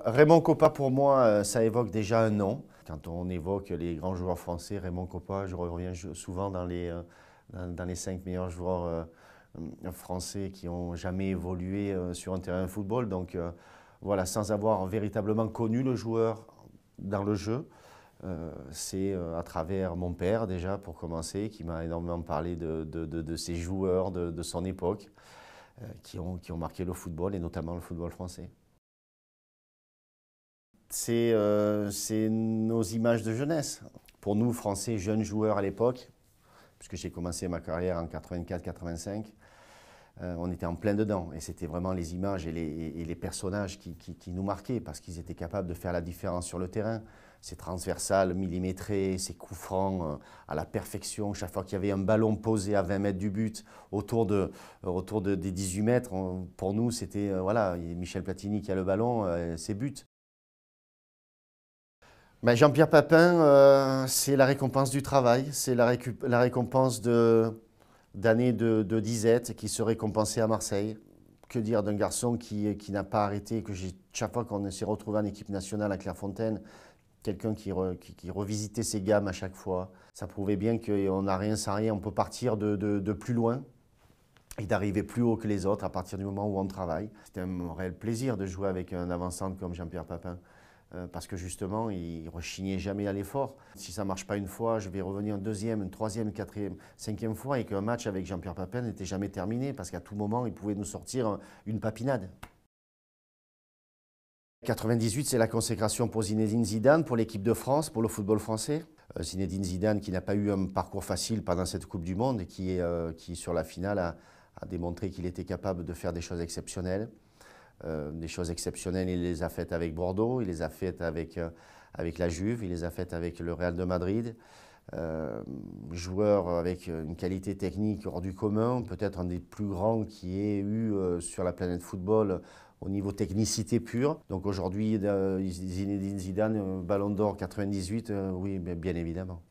Raymond Kopa, pour moi, ça évoque déjà un nom. Quand on évoque les grands joueurs français, Raymond Kopa, je reviens souvent dans les 5 meilleurs joueurs français qui ont jamais évolué sur un terrain de football. Donc voilà, sans avoir véritablement connu le joueur dans le jeu, c'est à travers mon père déjà pour commencer, qui m'a énormément parlé de ces joueurs de son époque qui ont marqué le football et notamment le football français. C'est nos images de jeunesse. Pour nous, Français, jeunes joueurs à l'époque, puisque j'ai commencé ma carrière en 84-85, on était en plein dedans. Et c'était vraiment les images et les personnages qui nous marquaient, parce qu'ils étaient capables de faire la différence sur le terrain. Ces transversales millimétrées, ces coups francs à la perfection. Chaque fois qu'il y avait un ballon posé à 20 mètres du but, autour des 18 mètres, pour nous, c'était voilà, Michel Platini qui a le ballon, c'est but. Ben, Jean-Pierre Papin, c'est la récompense du travail, c'est la récompense d'années de disette qui se récompensait à Marseille. Que dire d'un garçon qui n'a pas arrêté, chaque fois qu'on s'est retrouvé en équipe nationale à Clairefontaine, quelqu'un qui revisitait ses gammes à chaque fois. Ça prouvait bien qu'on n'a rien sans rien, on peut partir de plus loin et d'arriver plus haut que les autres à partir du moment où on travaille. C'était un réel plaisir de jouer avec un avant-centre comme Jean-Pierre Papin. Parce que justement, il ne rechignait jamais à l'effort. Si ça ne marche pas une fois, je vais revenir une deuxième, une troisième, une quatrième, cinquième fois, et qu'un match avec Jean-Pierre Papin n'était jamais terminé, parce qu'à tout moment, il pouvait nous sortir une papinade. 98, c'est la consécration pour Zinedine Zidane, pour l'équipe de France, pour le football français. Zinedine Zidane qui n'a pas eu un parcours facile pendant cette Coupe du Monde et qui sur la finale, a démontré qu'il était capable de faire des choses exceptionnelles. Des choses exceptionnelles, il les a faites avec Bordeaux, il les a faites avec la Juve, il les a faites avec le Real de Madrid. Joueur avec une qualité technique hors du commun, peut-être un des plus grands qui ait eu sur la planète football au niveau technicité pure. Donc aujourd'hui, Zinedine Zidane, Ballon d'Or 98, oui, bien évidemment.